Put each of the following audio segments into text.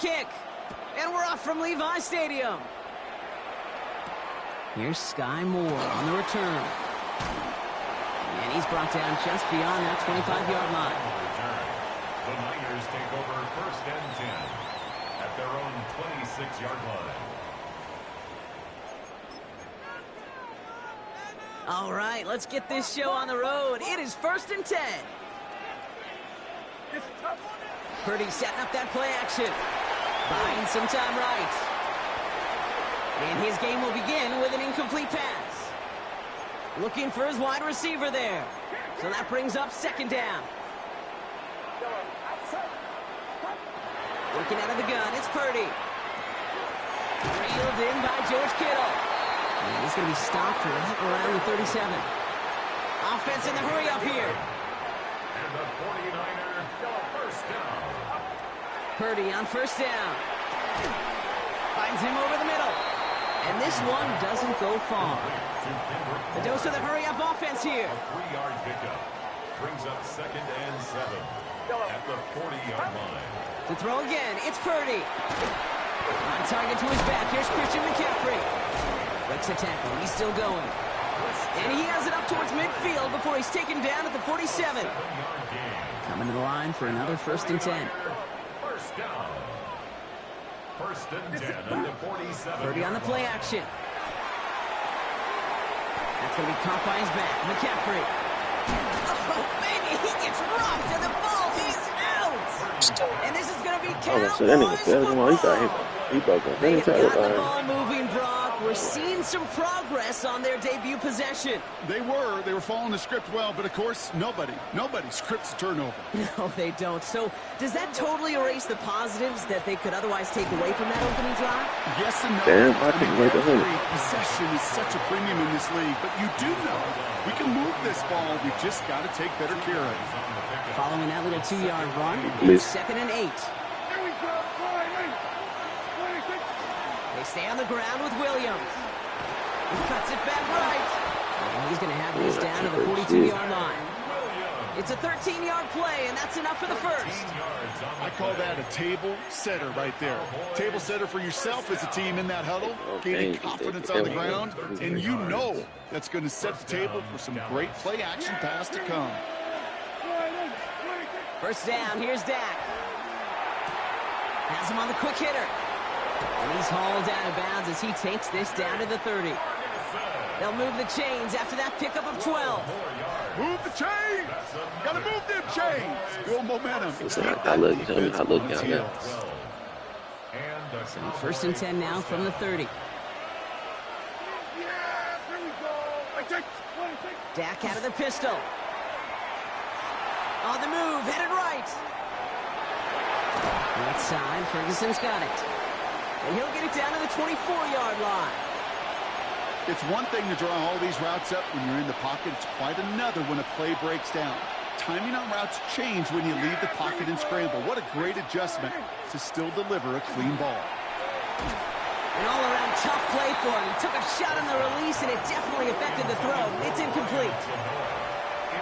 kick. And we're off from Levi Stadium. Here's Sky Moore on the return. And he's brought down just beyond that 25-yard line. The Niners take over 1st and 10 at their own 26-yard line. All right, let's get this show on the road. It is 1st and 10. Purdy setting up that play action. Buying some time right. And his game will begin with an incomplete pass. Looking for his wide receiver there. So that brings up 2nd down. Working out of the gun, it's Purdy. Reeled in by George Kittle. And he's going to be stopped right around the 37. Offense in the hurry up here. And the 49er, 1st down. Purdy on 1st down. Finds him over the middle. And this one doesn't go far. The dose of the hurry-up offense here. A 3-yard pickup brings up 2nd and 7 at the 40-yard line. To throw again, it's Purdy. On target to his back, here's Christian McCaffrey. Breaks a tackle, he's still going. And he has it up towards midfield before he's taken down at the 47. Coming to the line for another 1st and 10. 1st down. 1st and 10 at the 47. Purdy on the play action. That's going to be caught by his back. McCaffrey. Oh, baby, he gets rocked and the ball is out. And this is going to be Cowboys football. They have got the ball moving, Brock. We're seeing some progress on their debut possession. They were following the script well, but of course, nobody scripts a turnover. No, they don't. So does that totally erase the positives that they could otherwise take away from that opening drive? Yes and no. Damn, I think every possession is such a premium in this league, but you do know we can move this ball. We just got to take better care of it. Following that little 2-yard run, it's 2nd and 8. They stay on the ground with Williams. He cuts it back right. And he's going to have this down to the 42-yard line. It's a 13-yard play, and that's enough for the first. I call that a table setter right there. Table setter for yourself as a team in that huddle, gaining confidence on the ground, and you know that's going to set the table for some great play-action pass to come. 1st down, here's Dak. Has him on the quick hitter. And he's hauled out of bounds as he takes this down to the 30. They'll move the chains after that pickup of 12. Move the chains! Gotta move them chains! Build momentum. I look down there. So 1st and 10 now from the 30. Dak out of the pistol. On the move, headed right. Right side, Ferguson's got it. And he'll get it down to the 24-yard line. It's one thing to draw all these routes up when you're in the pocket. It's quite another when a play breaks down. Timing on routes change when you leave the pocket and scramble. What a great adjustment to still deliver a clean ball. An all-around tough play for him. He took a shot on the release, and it definitely affected the throw. It's incomplete.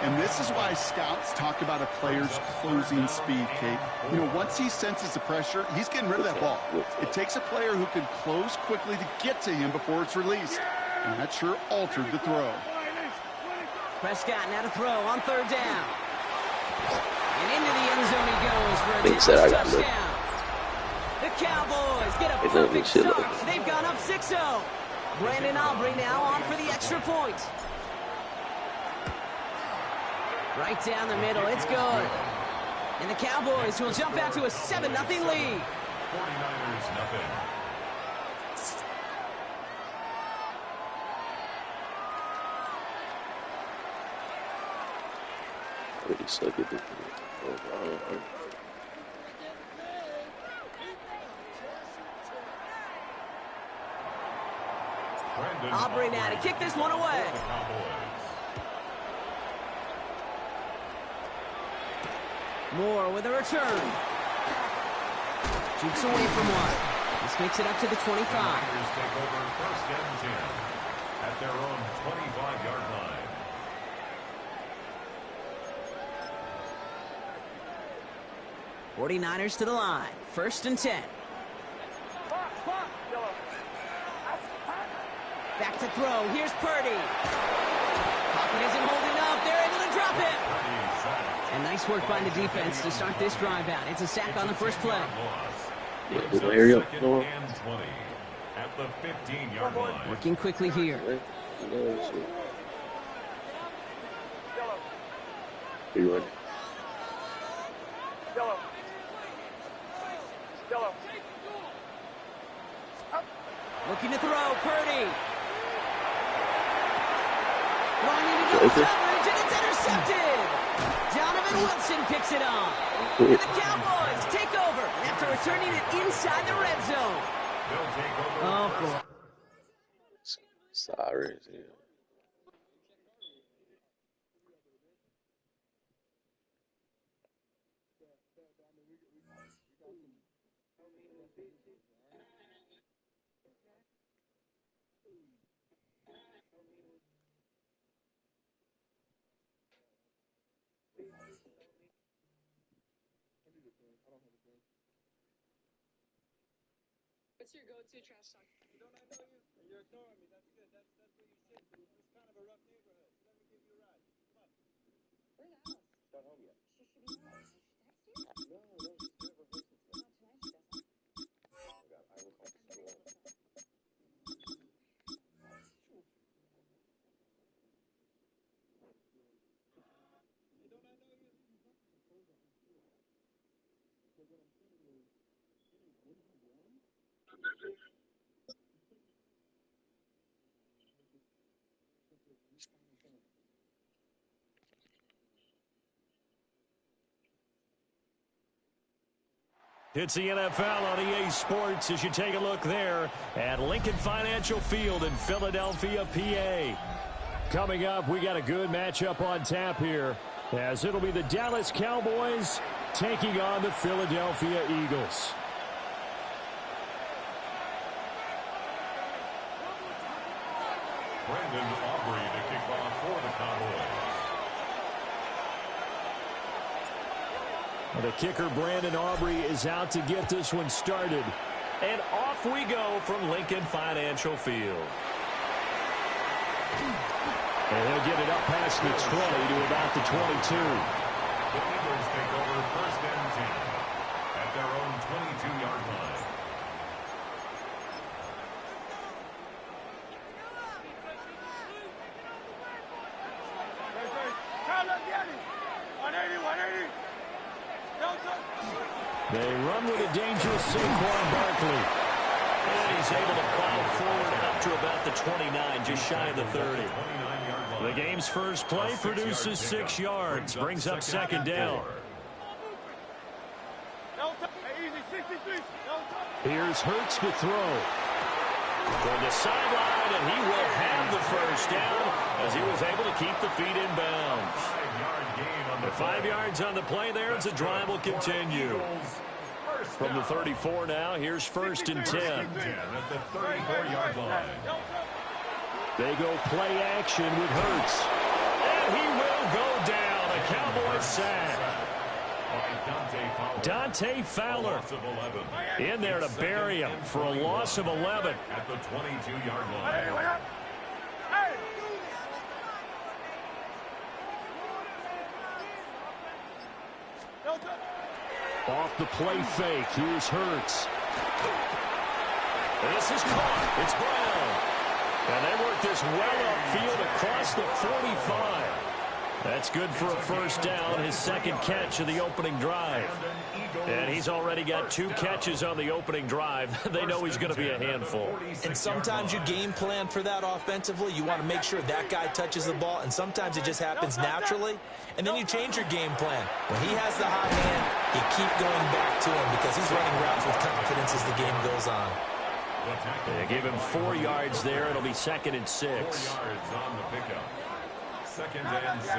And this is why scouts talk about a player's closing speed, Kate. You know, once he senses the pressure, he's getting rid of that ball. It takes a player who can close quickly to get to him before it's released. And that sure altered the throw. Prescott now to throw on 3rd down. And into the end zone he goes for a Dallas touchdown. The Cowboys get a perfect start. They've gone up 6-0. Brandon Aubrey now on for the extra point. Right down the middle, it's good. And the Cowboys will jump out to a 7-0 lead. 49ers nothing. Pretty suck it. Aubrey now to kick this one away. Moore with a return. Jukes away from one. This makes it up to the 25. Take over 1st and 10 at their own 25-yard line. 49ers to the line. 1st and 10. Back to throw. Here's Purdy. Pocket isn't holding up. They're able to drop it. And nice work by the defense to start this drive out. It's a sack on the first play. Here you go. At the 15-yard line. Working quickly here. You ready? Looking to throw. Purdy. Throwing into double coverage, and it's intercepted. Donovan Wilson picks it off. And the Cowboys take over after returning it inside the red zone. They'll take over. Oh, boy. Sorry. What's your go-to trash talk? Don't I know you? You're ignoring me. That's good. That's where you sit. It's kind of a rough neighborhood. Let me give you a ride. Come on. Where's the house? She's not home yet. She should be home. She text you? No, she's never home since then. Not tonight, she doesn't. Oh, God. I look like school. Don't I know you? It's the NFL on EA Sports as you take a look there at Lincoln Financial Field in Philadelphia, PA. Coming up, we got a good matchup on tap here as it'll be the Dallas Cowboys taking on the Philadelphia Eagles. Brandon Aubrey to kick off for the Cowboys. The kicker, Brandon Aubrey, is out to get this one started. And off we go from Lincoln Financial Field. And he'll get it up past the 20 to about the 22. The Eagles take over first and 10 at their own 22-yard line. They run with a dangerous Saquon Barkley. And he's able to plow forward up to about the 29, just shy of the 30. The game's first play produces 6 yards, brings up second down. Here's Hurts to throw. For the sideline, and he will have the first down as he was able to keep the feet in bounds. 5-yard gain on the 5 yards on the play there as the drive will continue. From the 34 now, here's first and 10. At the 34-yard line. They go play action with Hurts. And he will go down. A Cowboys sack. Dante Fowler in there to bury him for a loss of 11. At the 22-yard line. Off the play fake, here's Hurts. This is caught. It's Brown. And they work this well upfield across the 45. That's good for a first down, his second catch of the opening drive. And he's already got 2 catches on the opening drive. They know he's going to be a handful. And sometimes you game plan for that offensively. You want to make sure that guy touches the ball, and sometimes it just happens naturally. And then you change your game plan. When he has the hot hand, you keep going back to him because he's running routes with confidence as the game goes on. They give him 4 yards there. It'll be second and 6. 4 yards on the pickup. Second and 6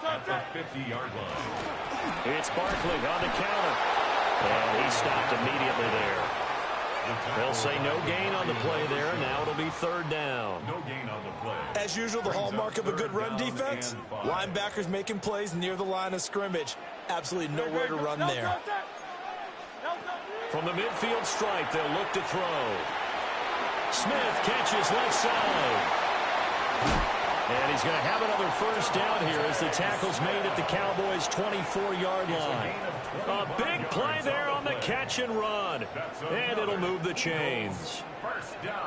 at the 50-yard line. It's Barkley on the counter. And he stopped immediately there. They'll say no gain on the play there. Now it'll be third down. No gain on the play. As usual, the hallmark of a good run defense, linebackers making plays near the line of scrimmage. Absolutely nowhere to run there. From the midfield stripe, they'll look to throw. Smith catches left side. And he's going to have another first down here as the tackle's made at the Cowboys' 24-yard line. A big play there on the catch and run. And it'll move the chains.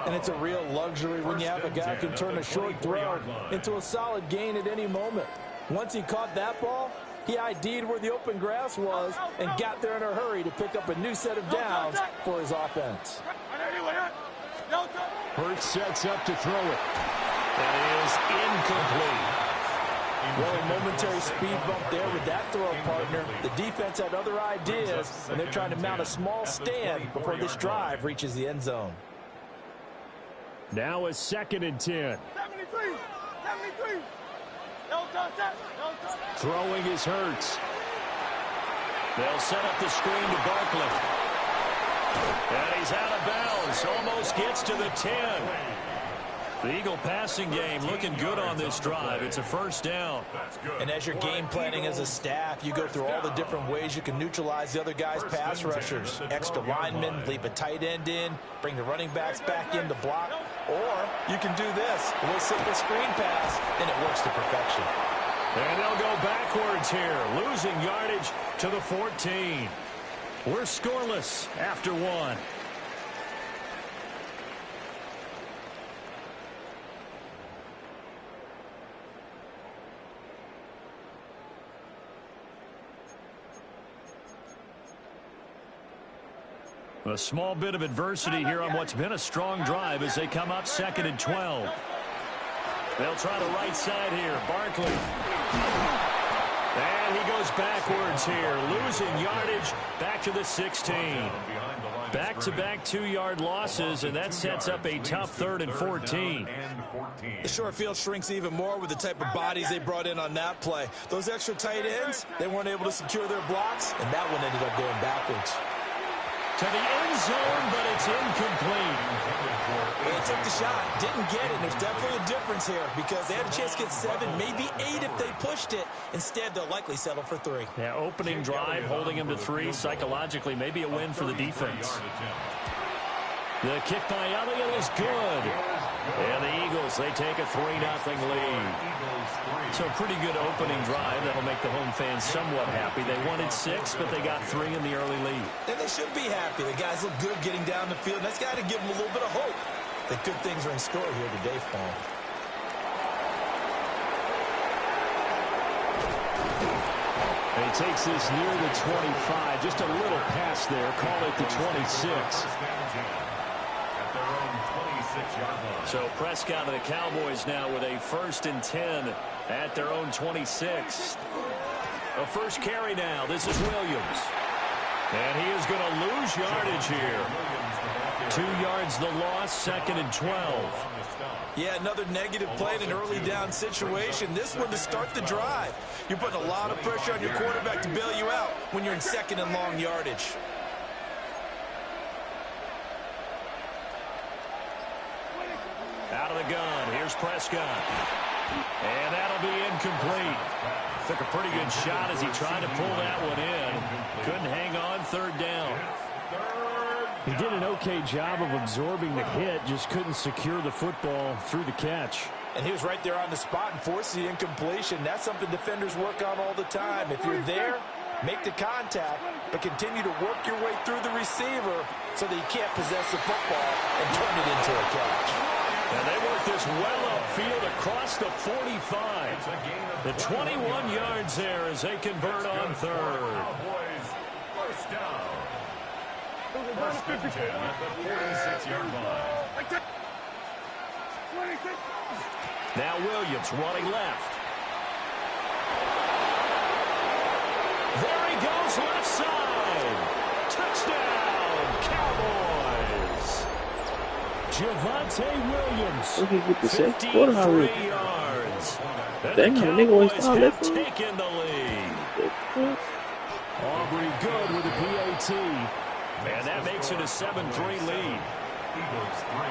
And it's a real luxury when you have a guy who can turn a short throw into a solid gain at any moment. Once he caught that ball, he ID'd where the open grass was and got there in a hurry to pick up a new set of downs for his offense. Hurts sets up to throw it. That is incomplete. Well, a momentary speed bump there with that throw partner. The defense had other ideas, and they're trying to mount a small stand before this drive reaches the end zone. Now a 2nd and 10. 73. Throwing is Hurts. They'll set up the screen to Barkley. And he's out of bounds. Almost gets to the 10. The Eagle passing game looking good on this drive. It's a first down. And as you're game planning as a staff, you go through all the different ways you can neutralize the other guy's pass rushers. Extra linemen, leave a tight end in, bring the running backs back in to block. Or you can do this, a little simple screen pass, and it works to perfection. And they'll go backwards here, losing yardage to the 14. We're scoreless after one. A small bit of adversity here on what's been a strong drive as they come up 2nd and 12. They'll try the right side here. Barkley. And he goes backwards here, losing yardage back to the 16. Back-to-back 2-yard losses, and that sets up a tough 3rd and 14. The short field shrinks even more with the type of bodies they brought in on that play. Those extra tight ends, they weren't able to secure their blocks, and that one ended up going backwards. To the end zone, but it's incomplete. They took the shot, didn't get it. There's definitely a difference here because they had a chance to get 7, maybe 8 if they pushed it. Instead, they'll likely settle for 3. Yeah, opening drive, holding him to 3. Psychologically, maybe a win for the defense. The kick by Elliott is good. And the Eagles, they take a 3-0 lead. So pretty good opening drive. That'll make the home fans somewhat happy. They wanted 6, but they got 3 in the early lead. And they should be happy. The guys look good getting down the field. That's got to give them a little bit of hope that good things are in store here today for them. He takes this near the 25. Just a little pass there. Call it the 26. So Prescott and the Cowboys now with a 1st and 10 at their own 26. A first carry now. This is Williams. And he is going to lose yardage here. 2 yards the loss, 2nd and 12. Yeah, another negative play in an early down situation. This one to start the drive. You're putting a lot of pressure on your quarterback to bail you out when you're in 2nd and long yardage. Out of the gun. Here's Prescott. And that'll be incomplete. Took a pretty good shot as he tried to pull that one in. Couldn't hang on. 3rd down. He did an okay job of absorbing the hit, just couldn't secure the football through the catch. And he was right there on the spot and forced the incompletion. That's something defenders work on all the time. If you're there, make the contact, but continue to work your way through the receiver so that you can't possess the football and turn it into a catch. And they work this well upfield across the 45. The 21 yards there as they convert on 3rd. First down. 1st and 10 at the 46-yard line. Now Williams running left. There he goes left side. Touchdown, Cowboys. Javonte Williams, Look at the 53 yards. And Dang, the nigga always Cowboys foul have that thing. taken the lead. Aubrey good with a PAT. And that makes it a 7-3 lead. Eagles 3.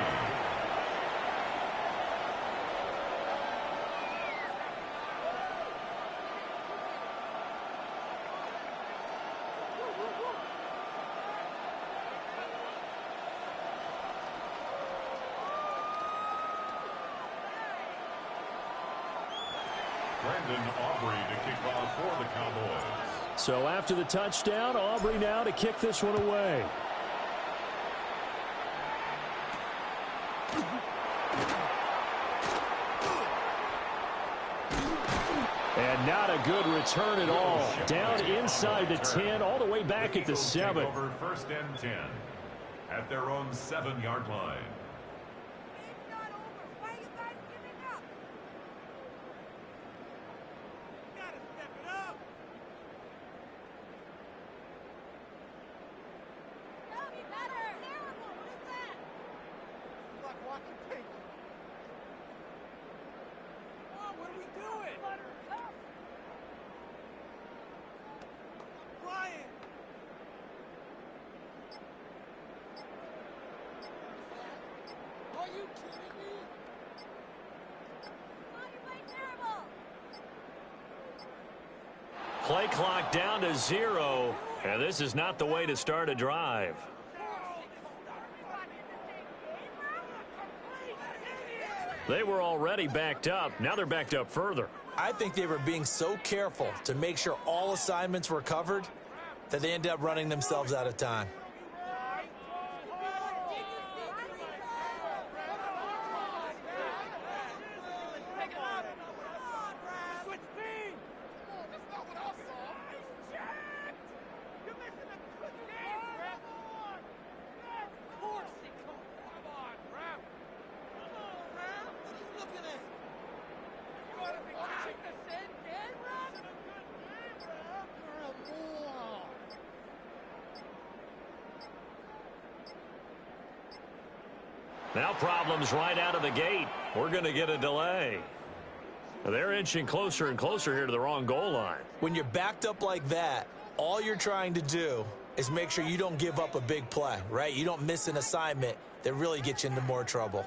Brandon Aubrey to kick off for the Cowboys. So after the touchdown, Aubrey now to kick this one away. And not a good return at all. Down inside the 10, all the way back at the 7. Over first and 10 at their own 7-yard line. It's not over. Why are you guys giving up? You gotta step it up. That'll be better. Terrible. What is that? It's like watching tape. Come on, what are we doing? Flying. Are you kidding me? Somebody play terrible. Play clock down to 0. And this is not the way to start a drive. They were already backed up. Now they're backed up further. I think they were being so careful to make sure all assignments were covered that they ended up running themselves out of time. Now problems right out of the gate. We're going to get a delay. They're inching closer and closer here to the wrong goal line. When you're backed up like that, all you're trying to do is make sure you don't give up a big play, right? You don't miss an assignment that really gets you into more trouble.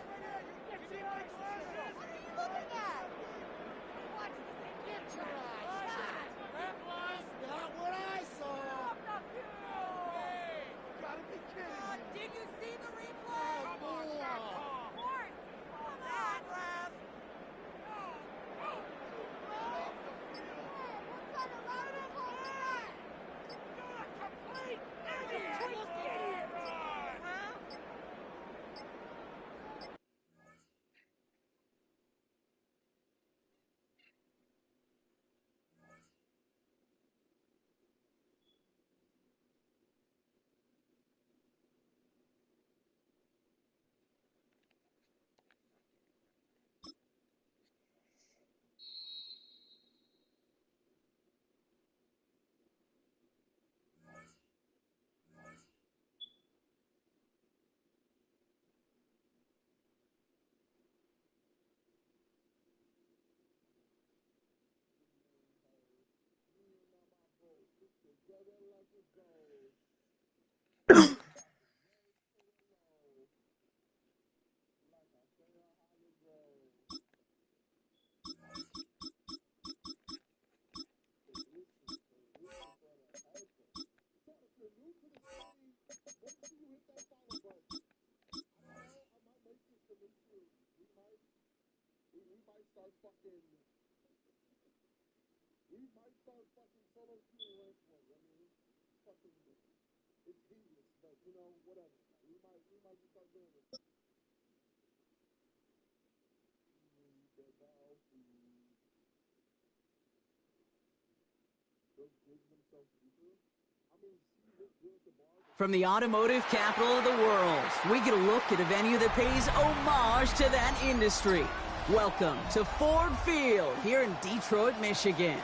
From the automotive capital of the world, we get a look at a venue that pays homage to that industry. Welcome to Ford Field here in Detroit, Michigan.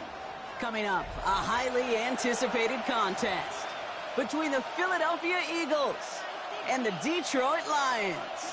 Coming up, a highly anticipated contest between the Philadelphia Eagles and the Detroit Lions.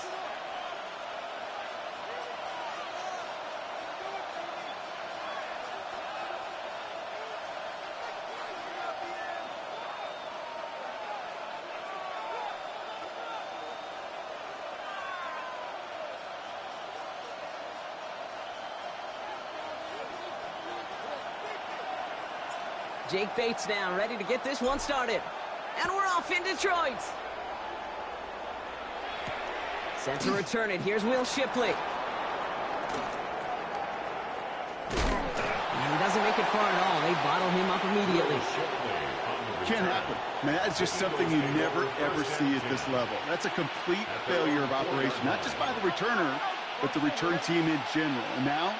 Jake Bates now, ready to get this one started. And we're off in Detroit. Set to return it. Here's Will Shipley. take it far at all. They bottle him up immediately. Can't happen. Man, that's just something you never, ever see at this level. That's a complete failure of operation, not just by the returner, but the return team in general. And now,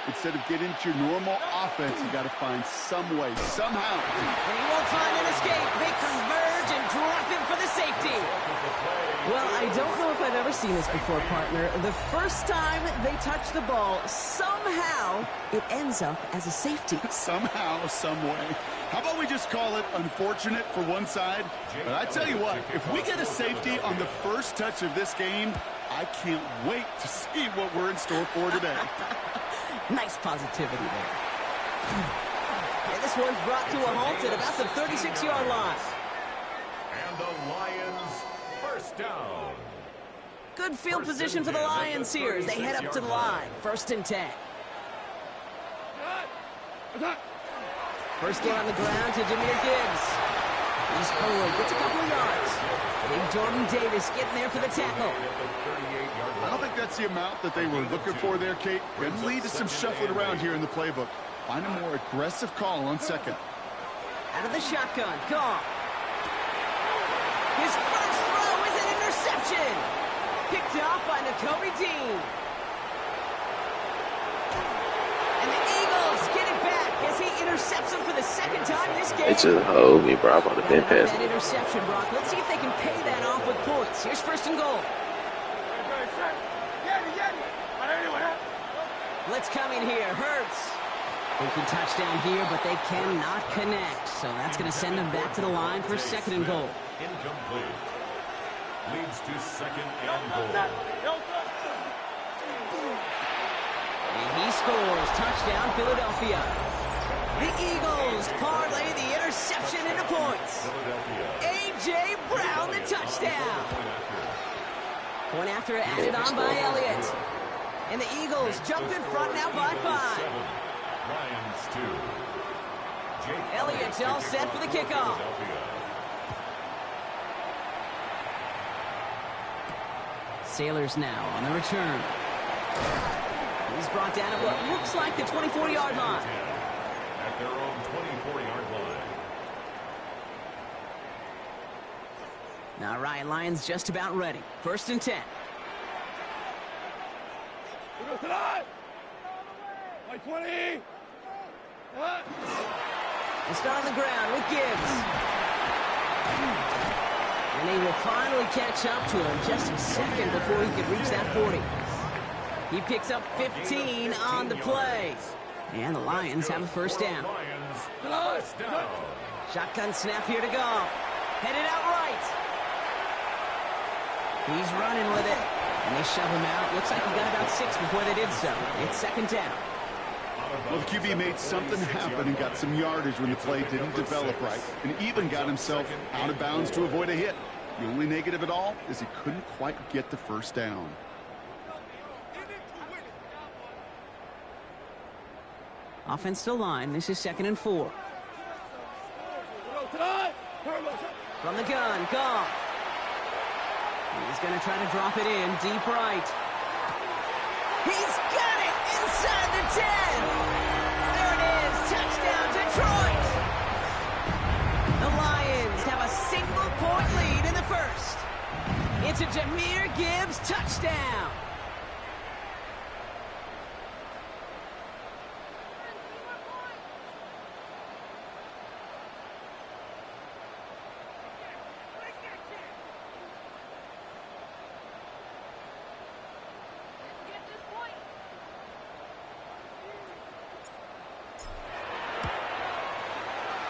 instead of getting to your normal offense, you got to find some way, somehow. And he won't find an escape. They converge and drop him for the safety. Well, I don't know if I've ever seen this before, partner. The first time they touch the ball, somehow it ends up as a safety. Somehow, some way. How about we just call it unfortunate for one side? But I tell you what, if we get a safety on the first touch of this game, I can't wait to see what we're in store for today. Nice positivity there. And this one's brought to a halt at about the 36-yard line. And the Lions first down. Good field position for the Lions here as they head up to the line. 1st and 10. First game on the ground to Jahmyr Gibbs. He's forward, gets a couple of yards. Big Jordan Davis getting there for the tackle. I don't think that's the amount that they were looking for there, Kate. Going to lead to some shuffling around here in the playbook. Find a more aggressive call on second. Out of the shotgun, Goff. His first throw is an interception. Picked off by Nakobe Dean. And the Eagles get it back as he intercepts him for the second time this game. It's just hold me, bro. I'm on the pin pass. That interception, Brock. Let's see if they can pay that off with points. Here's 1st and goal. Blitz coming here. Hurts. Thinking touchdown here, but they cannot connect. So that's going to send them back to the line for 2nd and goal. Incomplete. Leads to 2nd and goal. And he scores. Touchdown, Philadelphia. The Eagles parlay the interception into points. A.J. Brown, the touchdown. Point after added on by Elliott. And the Eagles jump in front now by 5. Lions 2. Elliott's all set for the kickoff. Sailors now on the return. He's brought down at what looks like the 24-yard line. At their own 24-yard line. Now Ryan Lyons just about ready. 1st and 10. They start on the ground with Gibbs. And they will finally catch up to him just a second before he could reach that 40. He picks up 15 on the play. And the Lions have a 1st down. Shotgun snap here to Goff. Headed out right. He's running with it. And they shove him out. Looks like he got about 6 before they did so. It's 2nd down. Well, the QB made something happen and got some yardage when the play didn't develop right. And even got himself out of bounds to avoid a hit. The only negative at all is he couldn't quite get the 1st down. Offensive line. This is 2nd and 4. From the gun, Goff. He's going to try to drop it in deep right. He's got it inside the 10. There it is. Touchdown, Detroit. The Lions have a single-point lead in the 1st. It's a Jahmyr Gibbs touchdown.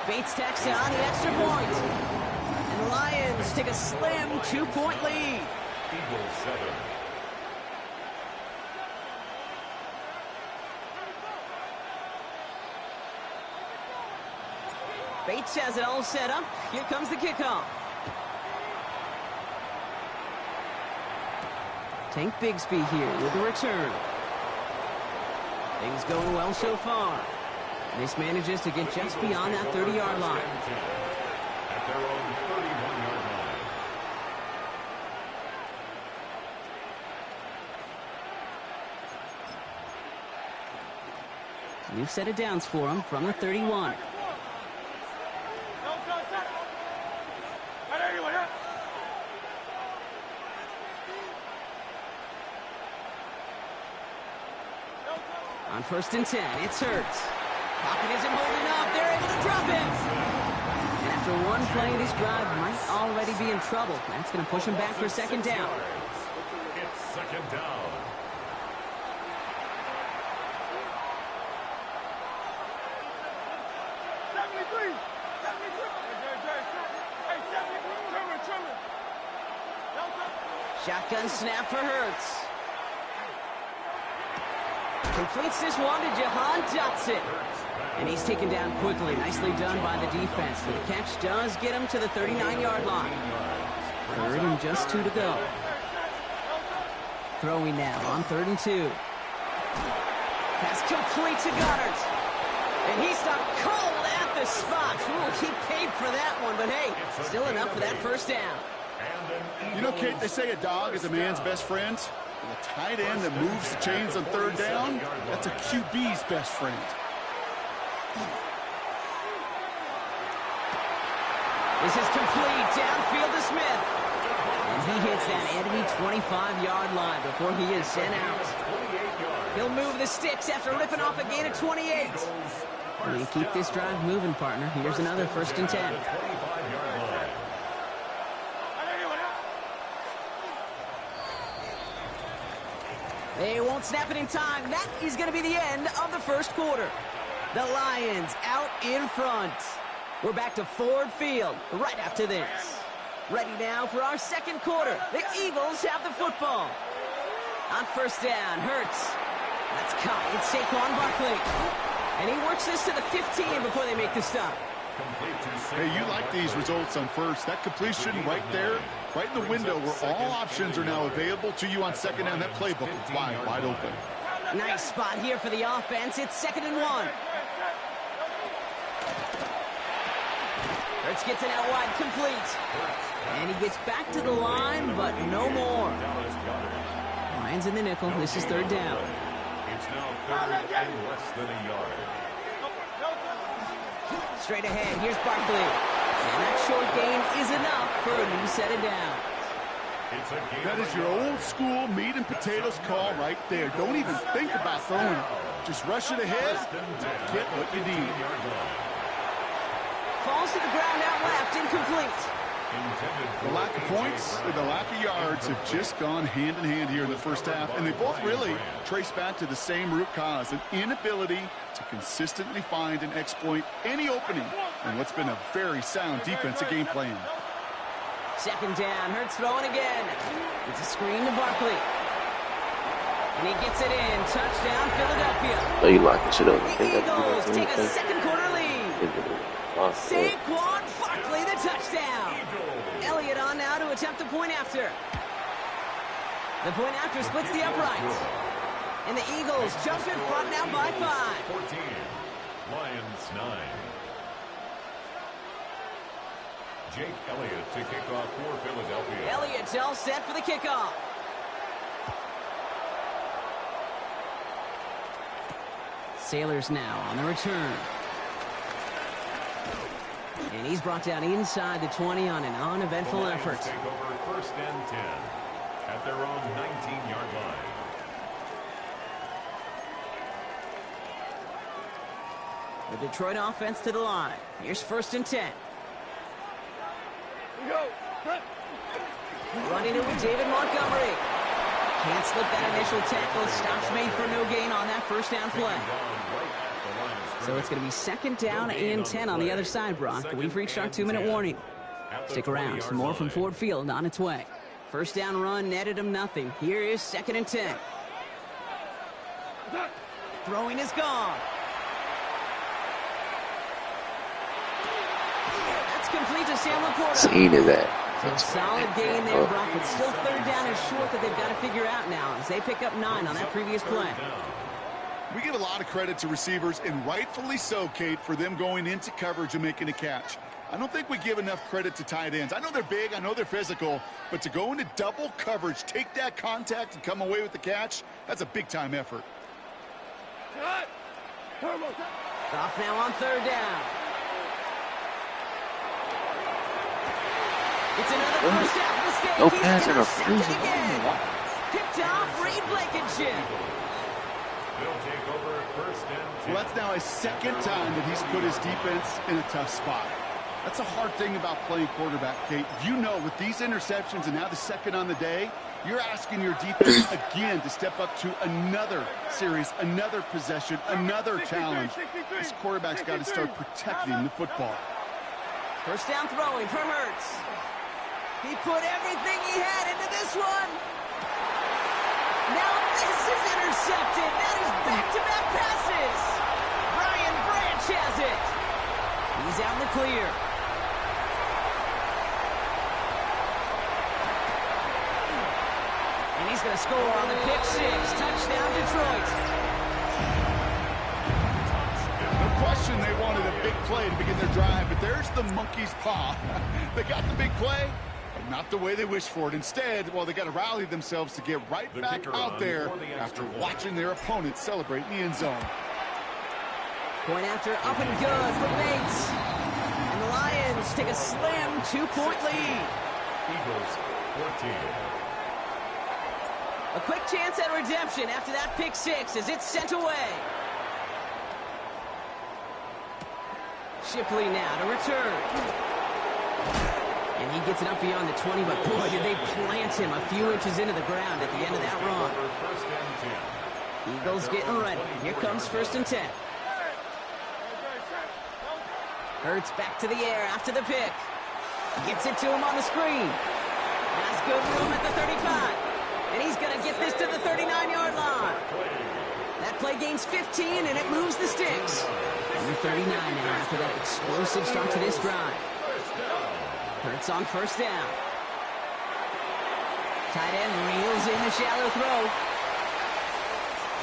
Bates tacks on the extra point. And the Lions take a slim 2-point lead. Eagles 7. Bates has it all set up. Here comes the kickoff. Tank Bigsby here with the return. Things going well so far. This manages to get just beyond that 30-yard line. At their own 31-yard line. New set of downs for him from the 31. On 1st and 10, it's Hurts. Pocket isn't holding up. They're able to drop him. And after one play, this drive might already be in trouble. That's going to push him back for 2nd down. It's 2nd down. Shotgun snap for Hurts. Completes this one to Jahan Dotson. And he's taken down quickly. Nicely done by the defense. The catch does get him to the 39-yard line. 3rd and just 2 to go. Throwing now on 3rd and 2. Pass complete to Goddard. And he stopped cold at the spot. Ooh, he paid for that one, but hey, still enough for that 1st down. You know, Kate, they say a dog is a man's best friend. And a tight end that moves the chains on 3rd down, that's a QB's best friend. This is complete. Downfield to Smith. And he hits that enemy 25-yard line before he is sent out. He'll move the sticks after ripping off a gain of 28. And keep this drive moving, partner. Here's another 1st and 10. They won't snap it in time. That is going to be the end of the 1st quarter. The Lions out in front. We're back to Ford Field right after this. Ready now for our 2nd quarter. The Eagles have the football. On 1st down, Hurts. That's caught. It's Saquon Barkley. And he works this to the 15 before they make the stop. Hey, you like these results on 1st. That completion right there, right in the window where all options are now available to you on 2nd down. That playbook is wide open. Nice spot here for the offense. It's 2nd and 1. Hurts gets it out wide, complete. And he gets back to the line, but no more. Lions in the nickel. This is 3rd down. It's now 3rd and less than a yard. Straight ahead, here's Barkley. And that short gain is enough for a new set of downs. That is your old school meat and potatoes call right there. Don't even think about throwing it. Just rush it ahead, get what you need. Falls to the ground out left, incomplete. The lack of points and the lack of yards have just gone hand in hand here in the 1st half, and they both really trace back to the same root cause, an inability to consistently find and exploit any opening in what's been a very sound defensive game plan. 2nd down, Hurts throwing again. It's a screen to Barkley. And he gets it in. Touchdown, Philadelphia. Oh, you locking shit up. The Eagles take a 2nd quarter lead. Saquon Barkley, the touchdown. Elliott on now to attempt the point after. The point after splits the uprights. And the Eagles jump in front now by 5. 14, Lions 9. Jake Elliott to kick off for Philadelphia. Elliott's all set for the kickoff. Sailors now on the return. And he's brought down inside the 20 on an uneventful effort. Take over 1st and 10 at their own 19-yard line. The Detroit offense to the line. Here's 1st and 10. Running it with David Montgomery. Can't slip that initial tackle. Stops made for no gain on that 1st down play. So it's going to be 2nd down and 10 on the other side, Brock. We've reached our 2-minute warning. Stick around. Some more from Ford Field on its way. 1st down run netted him nothing. Here is 2nd and 10. Throwing is gone. That's complete to Sam Laporta. Scene is that. So solid gain there, Brock, but still 3rd down and short that they've got to figure out now as they pick up 9 on that previous play. We give a lot of credit to receivers, and rightfully so, Kate, for them going into coverage and making a catch. I don't think we give enough credit to tight ends. I know they're big, I know they're physical, but to go into double coverage, take that contact, and come away with the catch, that's a big-time effort. Off now on third down. It's another first half mistake. No He's pass intercepted interference. again. Picked off Reed Blankenship. They'll take over first and 10. Well, that's now a second time that he's put his defense in a tough spot. That's a hard thing about playing quarterback, Kate. You know, with these interceptions and now the second on the day, you're asking your defense again to step up to another series, another possession, another challenge. This quarterback's got to start protecting the football. First down throwing for Hurts. He put everything he had into this one. Now this is intercepted. That is back-to-back passes. Brian Branch has it. He's out in the clear. And he's going to score on the pick six. Touchdown, Detroit. No question they wanted a big play to begin their drive, but there's the monkey's paw. They got the big play, but not the way they wished for it. Instead, well, they got to rally themselves to get right back out there after watching their opponent celebrate in the end zone. Point after up and good for Bates. And the Lions take a slim 2-point lead. Eagles 14. A quick chance at redemption after that pick six as it's sent away. Shipley now to return. And he gets it up beyond the 20, but boy, did they plant him a few inches into the ground at the end of that run. First and 10. Eagles getting ready. Here comes first and 10. Hurts back to the air after the pick. Gets it to him on the screen. Has good room at the 35. And he's going to get this to the 39-yard line. That play gains 15, and it moves the sticks. Number 39 now after that explosive start to this drive. Hurts on first down. Tight end reels in the shallow throw.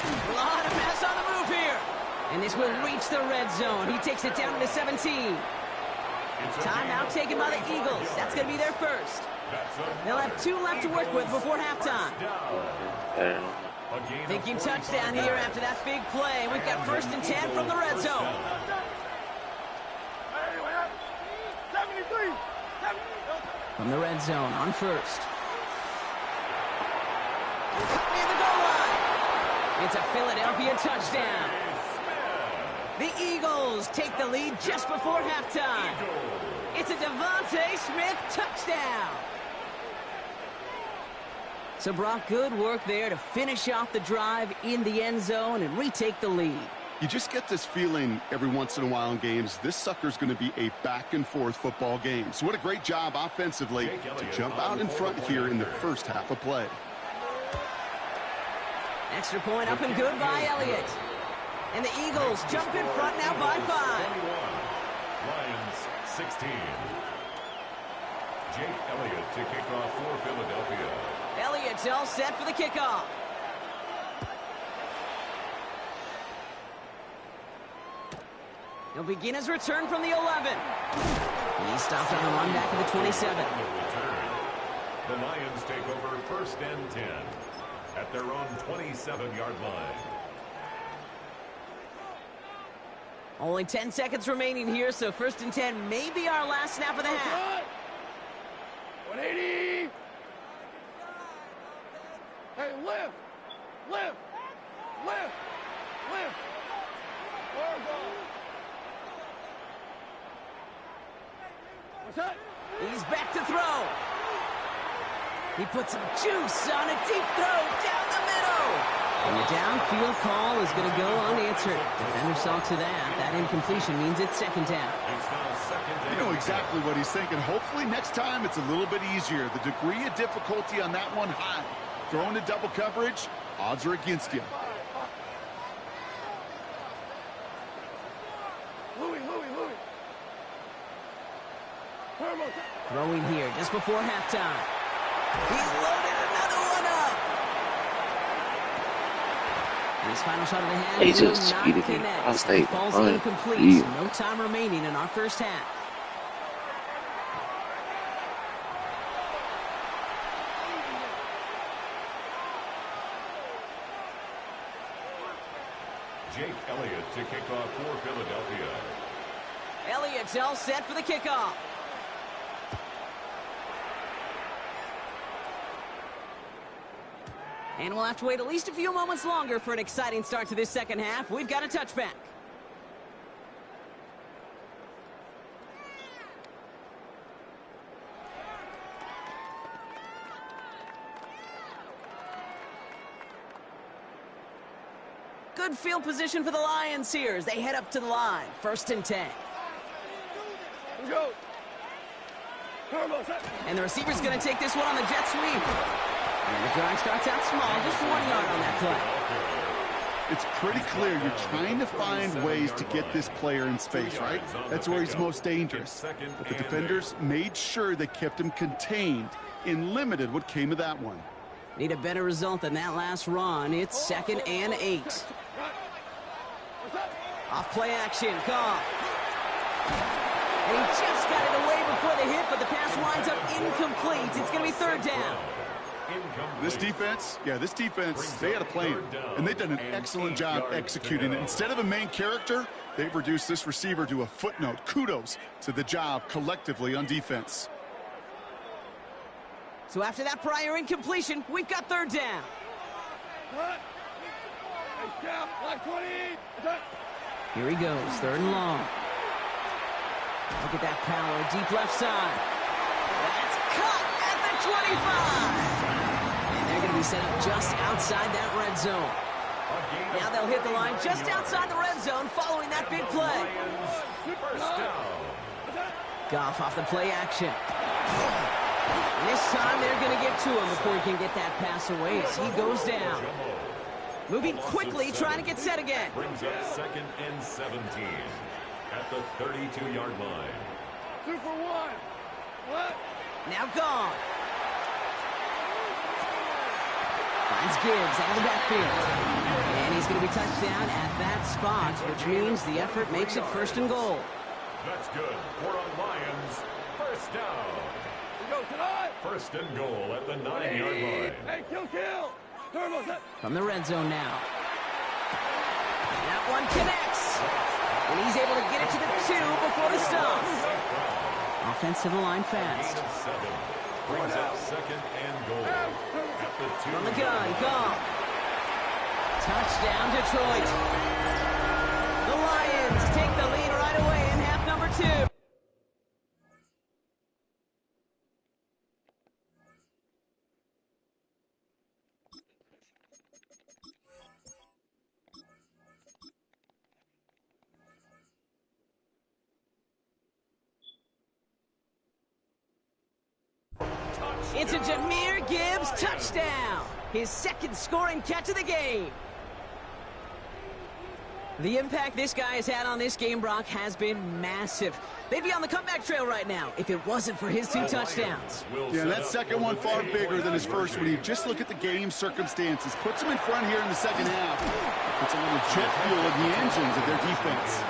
A lot of pass on the move here. And this will reach the red zone. He takes it down to the 17. Timeout taken by the Eagles. That's going to be their first. They'll have 2 left to work with before halftime. Thinking touchdown here after that big play. We've got first and 10 from the red zone. From the red zone on first. Near the goal line. It's a Philadelphia touchdown. The Eagles take the lead just before halftime. It's a Devontae Smith touchdown. So, Brock, good work there to finish off the drive in the end zone and retake the lead. You just get this feeling every once in a while in games, this sucker's going to be a back-and-forth football game. So what a great job offensively to jump out in front here in the first half of play. Extra point up and good by Elliott. And the Eagles jump in front now by 5. Lions 16. Jake Elliott to kick off for Philadelphia. Elliott's all set for the kickoff. He'll begin his return from the 11. He stopped on the run back of the 27. The Lions take over first and 10 at their own 27-yard line. Only 10 seconds remaining here, so first and 10 may be our last snap of the half. 180. Hey, lift. Lift. Lift. Lift. What's that? He's back to throw. He puts some juice on a deep throw down the middle. And the downfield call is going to go unanswered. Defender saw to that. That incompletion means it's second down. You know exactly what he's thinking. Hopefully next time it's a little bit easier. The degree of difficulty on that one high. Throwing to double coverage, odds are against you. Throwing here just before halftime. He's loaded another one up. And his final shot of the half They will just not cheated me. connect. I'll stay Falls behind. incomplete. Yeah. No time remaining in our first half. Jake Elliott to kick off for Philadelphia. Elliott's all set for the kickoff. And we'll have to wait at least a few moments longer for an exciting start to this second half. We've got a touchback. Good field position for the Lions here as they head up to the line. 1st and 10. And the receiver's going to take this one on the jet sweep. And the drive starts out small, just 1 yard on that play. It's pretty clear you're trying to find ways to get this player in space, right? That's where he's most dangerous. But the defenders made sure they kept him contained and limited what came of that one. Need a better result than that last run. It's 2nd and 8. Off play action, Goff. And he just got it away before the hit, but the pass winds up incomplete. It's going to be 3rd down. This defense, they had a plan, and they've done an excellent job executing it. Instead of a main character, they've reduced this receiver to a footnote. Kudos to the job collectively on defense. So after that prior incompletion, we've got 3rd down. Here he goes, 3rd and long. Look at that power, deep left side. That's cut at the 25. And they're going to be set up just outside that red zone. Now they'll hit the line just outside the red zone following that big play. Goff off the play action. And this time they're going to get to him before he can get that pass away as he goes down. Moving quickly, trying to get set again. Brings up 2nd and 17 at the 32-yard line. 2 for 1. What? Now gone. Finds Gibbs out of the backfield. And he's going to be touched down at that spot, which means the effort makes it 1st and goal. That's good. For a Lions, 1st down. 1st and goal at the 9-yard line. Hey, kill. From the red zone now. That one connects. And he's able to get it to the 2 before the stop. Offense to the line fast. Brings up 2nd and goal at the 2. From the gun, Goff. Touchdown, Detroit. The Lions take the lead right away in half number 2. It's a Jahmyr Gibbs touchdown. His 2nd scoring catch of the game. The impact this guy has had on this game, Brock, has been massive. They'd be on the comeback trail right now if it wasn't for his 2 touchdowns. Yeah, that second one far bigger than his first one. You just look at the game circumstances. Puts them in front here in the second half. Puts a little jet fuel in the engines of their defense.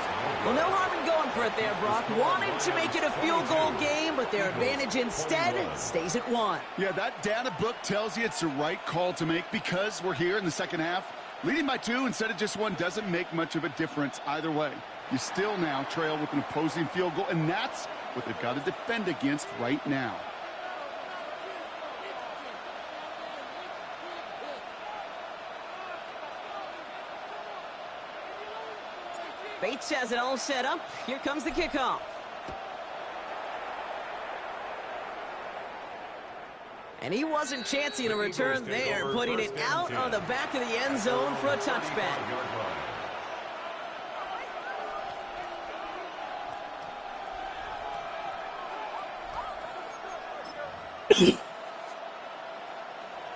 Well, no harm in going for it there, Brock. Wanted to make it a field goal game, but their advantage instead stays at 1. Yeah, that data book tells you it's the right call to make because we're here in the second half. Leading by 2 instead of just 1 doesn't make much of a difference either way. You still now trail with an opposing field goal, and that's what they've got to defend against right now. Bates has it all set up. Here comes the kickoff. And he wasn't chancing a return there, putting it out on the back of the end zone for a touchback.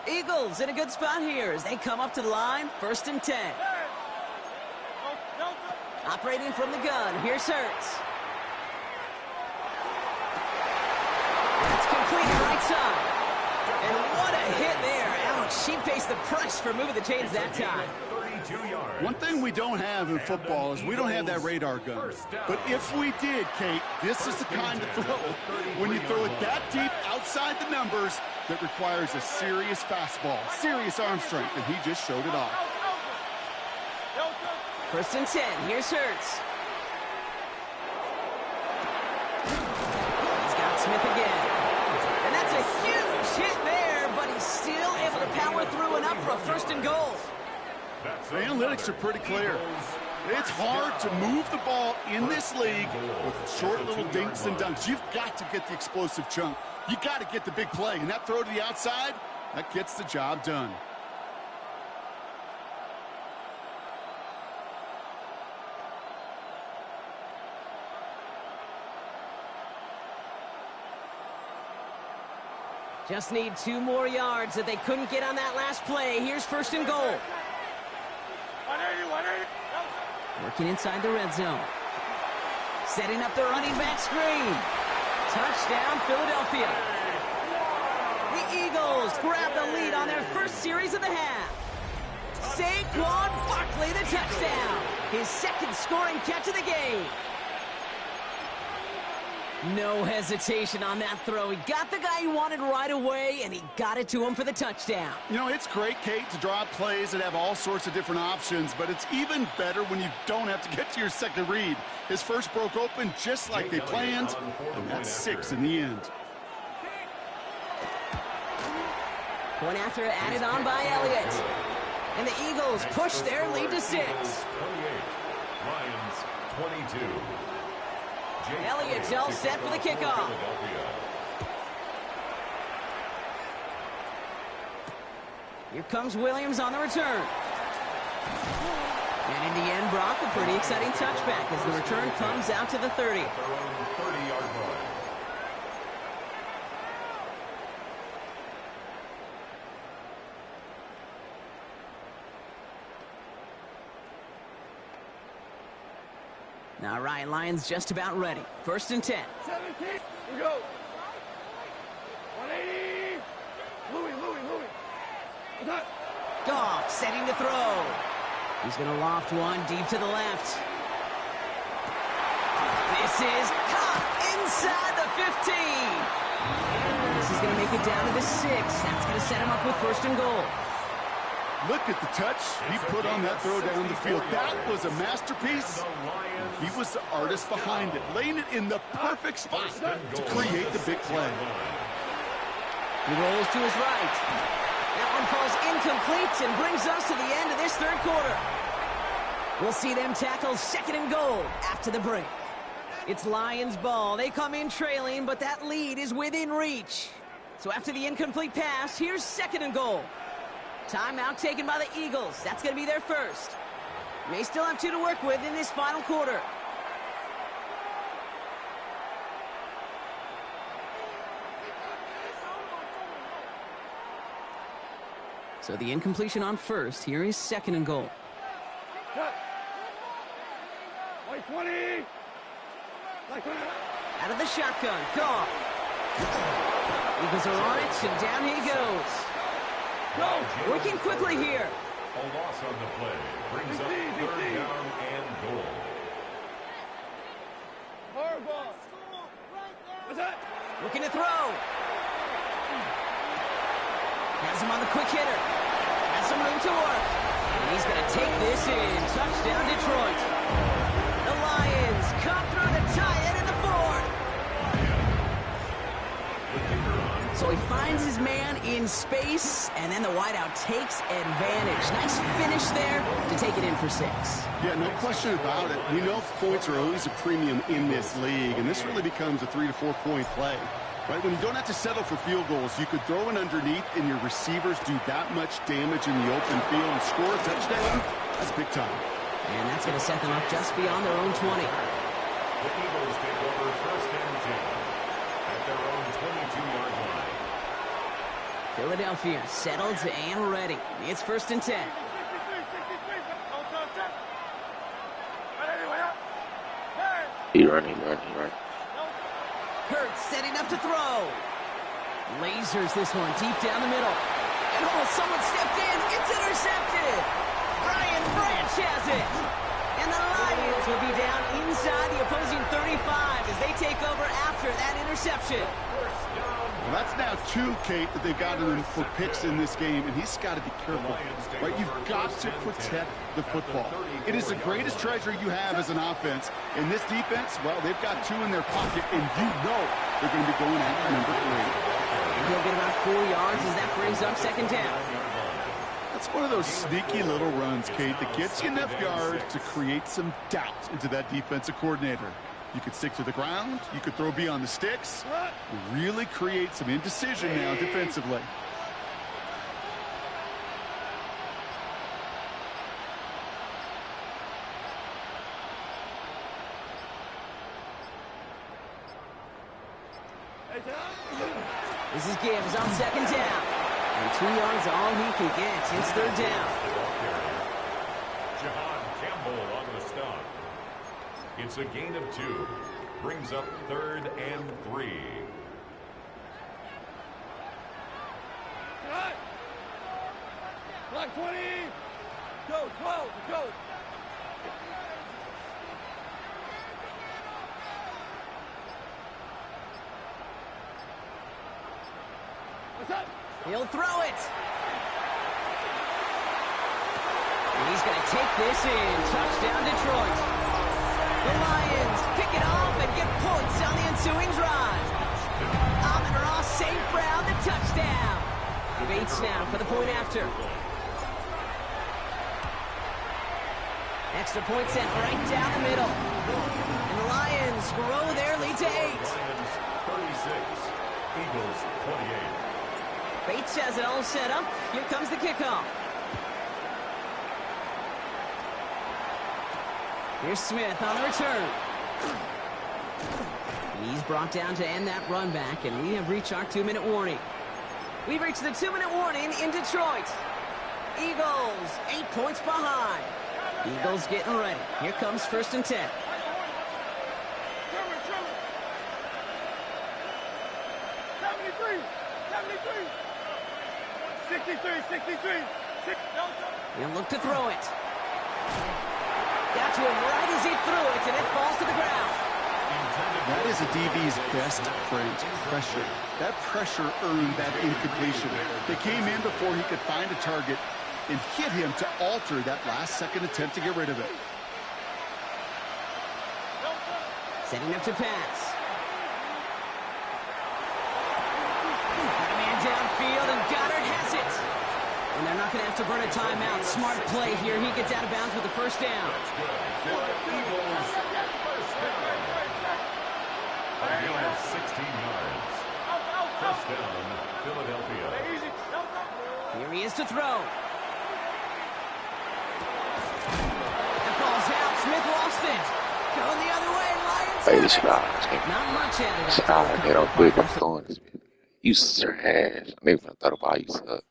Eagles in a good spot here as they come up to the line. 1st and 10. Operating from the gun. Here's Hurts. That's complete right side. And what a hit there. Ouch. She faced the press for moving the chains that time. One thing we don't have in football is we don't have that radar gun. But if we did, Kate, this is the kind of throw. When you throw it that deep outside the numbers, that requires a serious fastball, serious arm strength, and he just showed it off. First and 10. Here's Hurts. He's got Smith again. And that's a huge hit there, but he's still able to power through enough for a first and goal. The analytics are pretty clear. It's hard to move the ball in this league with short little dinks and dunks. You've got to get the explosive chunk. You got to get the big play. And that throw to the outside, that gets the job done. Just need 2 more yards that they couldn't get on that last play. Here's first and goal. Working inside the red zone. Setting up the running back screen. Touchdown, Philadelphia. The Eagles grab the lead on their first series of the half. Saquon Barkley, the touchdown. His second scoring catch of the game. No hesitation on that throw. He got the guy he wanted right away, and he got it to him for the touchdown. You know, it's great, Kate, to draw up plays that have all sorts of different options, but it's even better when you don't have to get to your second read. His first broke open just like they planned, and that's 6 in the end. Point after added on by Elliott. And the Eagles push their lead to 6. 28. Lions 22. Elliott's all set for the kickoff. Here comes Williams on the return. And in the end, Brock, a pretty exciting touchback as the return comes out to the 30. 30-yard line. All right, Lions just about ready. First and 10. 17. We go. 180. Louis. Goff setting to throw. He's going to loft one deep to the left. This is caught inside the 15. This is going to make it down to the 6. That's going to set him up with first and goal. Look at the touch he put on that throw down the field. That was a masterpiece. He was the artist behind it, laying it in the perfect spot to create the big play. He rolls to his right. That one falls incomplete and brings us to the end of this third quarter. We'll see them tackle second and goal after the break. It's Lions ball. They come in trailing, but that lead is within reach. So after the incomplete pass, here's second and goal. Timeout taken by the Eagles. That's going to be their first. They still have 2 to work with in this final quarter. So the incompletion on first. Here is second and goal. Out of the shotgun. Goff. Eagles are on it, and down he goes. Working quickly here. A loss on the play brings up third down and goal. Looking to throw. Has him on the quick hitter. Has some room to work. And he's going to take this in. Touchdown, Detroit. The Lions come through to tie it in the fourth. So he finds his man in space, and then the wideout takes advantage. Nice finish there to take it in for 6. Yeah, no question about it. We know points are always a premium in this league, and this really becomes a 3 to 4 point play. Right, when you don't have to settle for field goals, you could throw it underneath, and your receivers do that much damage in the open field and score a touchdown. That's big time. And that's going to set them up just beyond their own 20. The Eagles take over first and 10 at their own 22-yard line. Philadelphia settled and ready. It's first and 10. He running. Hurts setting up to throw. Lasers this one deep down the middle. And someone stepped in. It's intercepted. Brian Branch has it. And the Lions will be down inside the opposing 35 as they take over after that interception. First down Well, that's now 2, Kate, that they've gotten him for picks in this game, and he's got to be careful, right? You've got to protect the football. It is the greatest treasure you have as an offense. And this defense, well, they've got 2 in their pocket, and you know they're going to be going after number 3. And he'll get about 4 yards as that brings up second down. That's one of those sneaky little runs, Kate, that gets you enough yards to create some doubt into that defensive coordinator. You could stick to the ground. You could throw beyond the sticks. Really create some indecision now defensively. This is Gibbs on second down. And 2 yards all he can get. It's third down. It's a gain of 2. Brings up 3rd and 3. Block 20. Go, 12, go. What's up? He'll throw it. And he's going to take this in. Touchdown, Detroit. The Lions pick it off and get points on the ensuing drive. Amon-Ra St. Brown, the touchdown. Bates now for the point after. Extra point sent right down the middle. And the Lions grow their lead to 8. Lions 36, Eagles 28. Bates has it all set up. Here comes the kickoff. Here's Smith on the return. He's brought down to end that run back, and we have reached our 2-minute warning. We've reached the 2-minute warning in Detroit. Eagles 8 points behind. Eagles getting ready. Here comes 1st and 10. 63. He'll look to throw it. Got to him right as he threw it, and it falls to the ground. That is a DB's best friend, pressure. That pressure earned that incompletion. They came in before he could find a target and hit him to alter that last-second attempt to get rid of it. Setting up to pass. Got a man downfield, and Goddard has it. And they're not going to have to burn a timeout. Smart play here. He gets out of bounds with the first down. Eagles first down. A gain of 16 yards. First down, Philadelphia. Here he is to throw. That ball's out. Smith lost it. Going the other way. Lions Hey, have this it. shit Not much at it. they don't quit. I'm throwing this. You ass. I never thought about you suck.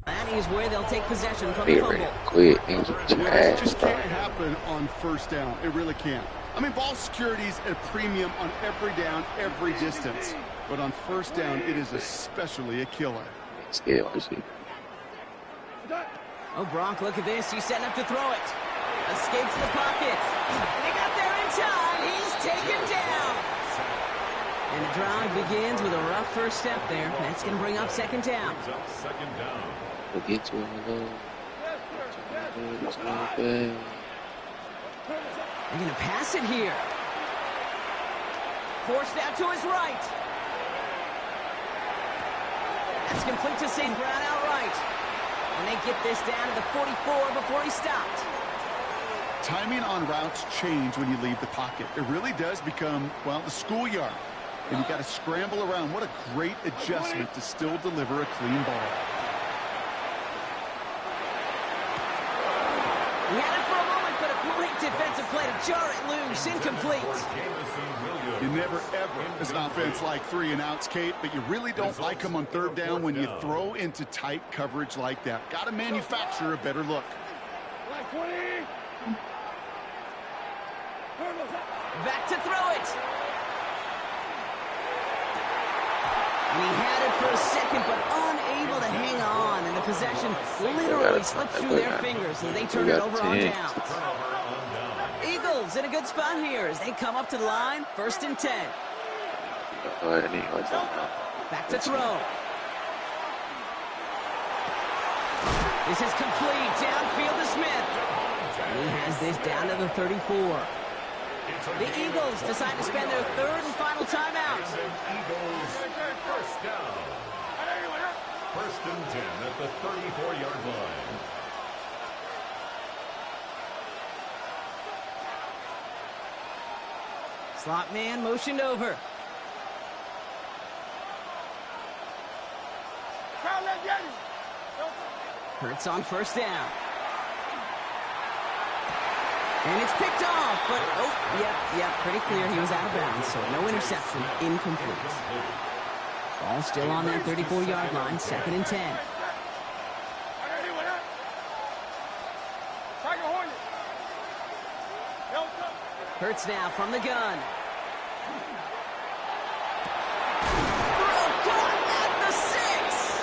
That is where they'll take possession from the They fumble. ready to quit. Niggas with your It ass, just bro. can't happen on first down. It really can't. I mean, ball security's at a premium on every down, every distance. But on first down, it is especially a killer. Scared of shit. Oh, Brock, look at this. He's setting up to throw it. Escapes the pocket. And he got there in time. He's taken down. And the drive begins with a rough first step there. That's going to bring up second down. Brings up second down. We'll get to him alone. They're going to pass it here. Forced out to his right. That's complete to St. Brown outright. And they get this down to the 44 before he stopped. Timing on routes change when you leave the pocket. It really does become, well, the schoolyard. And you got to scramble around. What a great adjustment to still deliver a clean ball. He had it for a moment, but a great defensive play to jar it loose. Incomplete. You never, ever, as an offense, like 3 and outs, Kate, but you really don't like them on third down when you throw into tight coverage like that. Got to manufacture a better look. Back to throw it. And he had it for a second, but unable to hang on. And the possession literally slipped through their fingers as they turn it over on downs. Eagles in a good spot here as they come up to the line. 1st and 10. Back to throw. This is complete. Downfield to Smith. And he has this down to the 34. The Eagles decide to spend their third and final timeout. Eagles first down. First and 10 at the 34-yard line. Slot man motioned over. Hurts on first down. And it's picked off, but, pretty clear he was out of bounds, so no interception, incomplete. Ball still on that 34-yard line, 2nd and 10. Hurts now from the gun. Throw caught at the 6.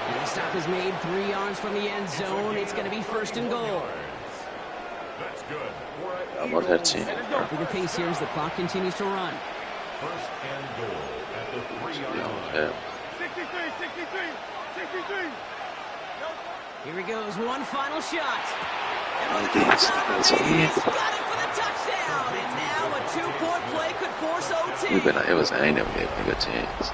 And the stop is made 3 yards from the end zone. It's going to be 1st and goal. That's good. I'm on that team. Upping the pace here as the clock continues to run. First and goal at the 3-yard line. 63. Here he goes, one final shot. Oh, he's got it for the touchdown. And now a 2-point play could force OT. I ain't never gave a chance.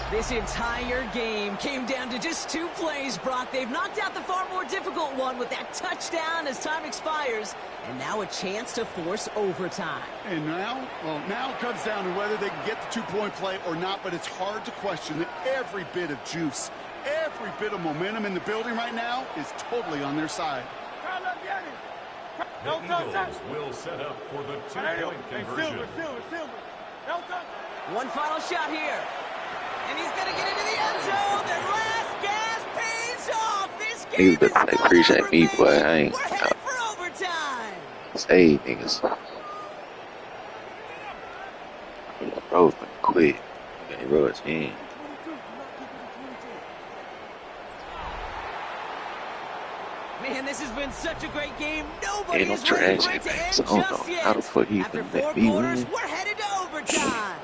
This entire game came down to just 2 plays, Brock. They've knocked out the far more difficult one with that touchdown as time expires. And now a chance to force overtime. And now it comes down to whether they can get the 2-point play or not, but it's hard to question that every bit of juice, every bit of momentum in the building right now is totally on their side. The Eagles will set up for the 2-point conversion. One final shot here. And he's going to get into the end zone. The last gas pays off. This game is They appreciate me, boy. I ain't. We're headed for overtime. Say, niggas. Bro's been quick. He wrote his hand. Man, this has been such a great game. Nobody Ain't no is ready for trash it to in end it, so I don't just know yet. how the fuck he After finna 4 let me quarters, win. we're headed to overtime.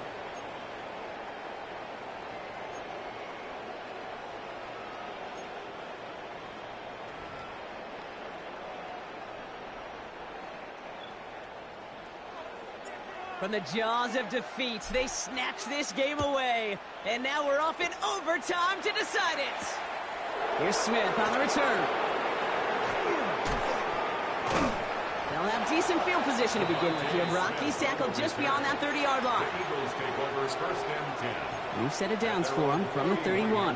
From the jaws of defeat, they snatch this game away. And now we're off in overtime to decide it. Here's Smith on the return. They'll have decent field position to begin with here, Brock. He's tackled just beyond that 30-yard line. Eagles take over first and 10. New set of downs for him from the 31.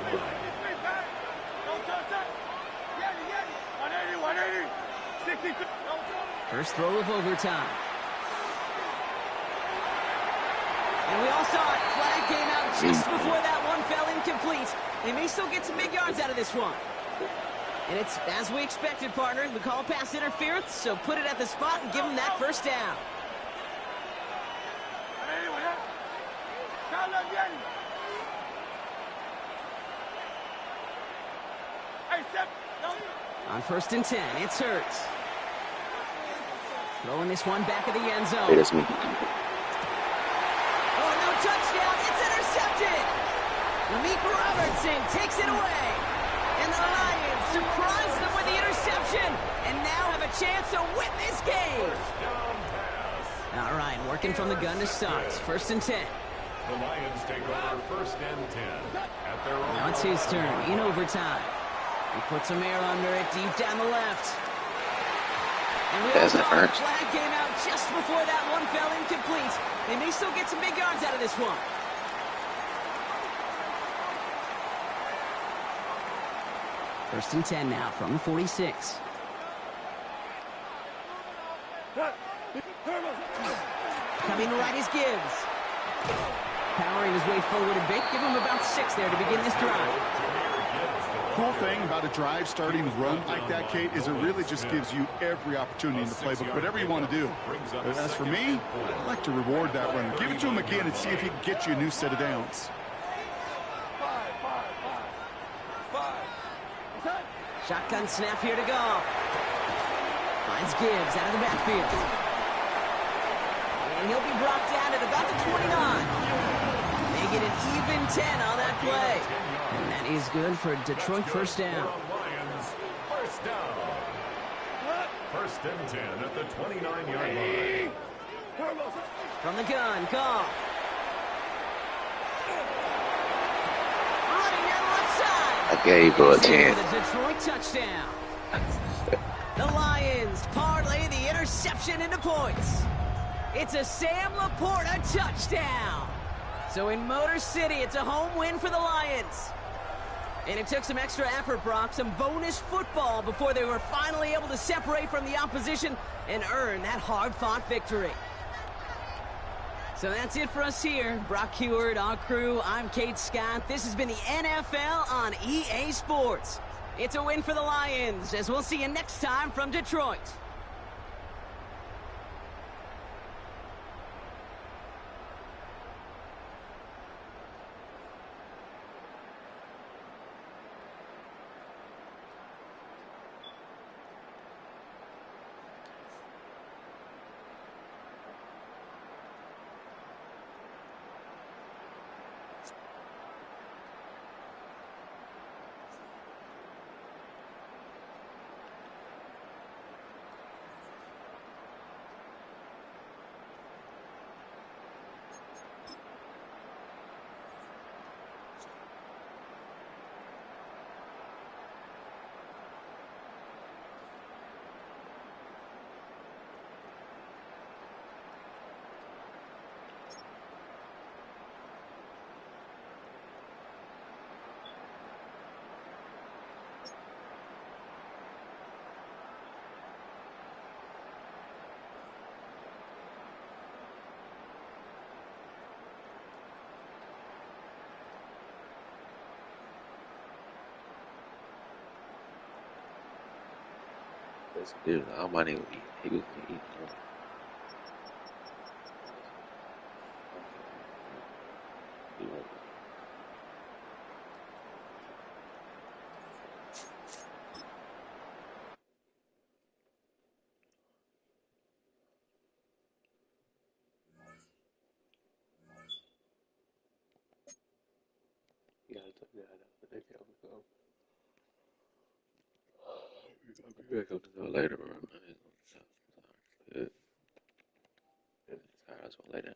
First throw of overtime. And we all saw it. Flag came out just before that one fell incomplete. They may still get some big yards out of this one. And it's as we expected, partner. We call pass interference, so put it at the spot and give them that first down. On 1st and 10, it's Hurts. Throwing this one back of the end zone. Hey, that's me. Oh, no touchdown. It's intercepted. Malik Robertson takes it away. And the Lions surprise them with the interception and now have a chance to win this game. All right, working from the gun to start. 1st and 10. The Lions take over first and 10 at their own. Now it's his turn in overtime. He puts some air under it deep down the left. And we all saw the flag came out just before that one fell incomplete. They may still get some big yards out of this one. First and 10 now from the 46. Coming right is Gibbs. Powering his way forward a bit. Give him about 6 there to begin this drive. Cool thing about a drive starting run like that, Kate, is it really just gives you every opportunity in the playbook, whatever you want to do. But as for me, I like to reward that runner. Give it to him again and see if he can get you a new set of downs. Shotgun snap here to go. Finds Gibbs out of the backfield. And he'll be brought down at about the 29. They They get an even 10 on that play. And that is good for Detroit first down. Lions, first down. First and 10 at the 29-yard line. From the gun, Goff. Running down the left side. I gave her a He's in 10. for the Detroit touchdown. The Lions parlay the interception into points. It's a Sam Laporta touchdown. So in Motor City, it's a home win for the Lions. And it took some extra effort, Brock, some bonus football before they were finally able to separate from the opposition and earn that hard-fought victory. So that's it for us here. Brock Heward, our crew, I'm Kate Scott. This has been the NFL on EA Sports. It's a win for the Lions, as we'll see you next time from Detroit. Dude, all my nigga he was eating. Yeah, I took that out, but they can't go. I'll be back up to go later, bro. Good. Good. All right, I'll later.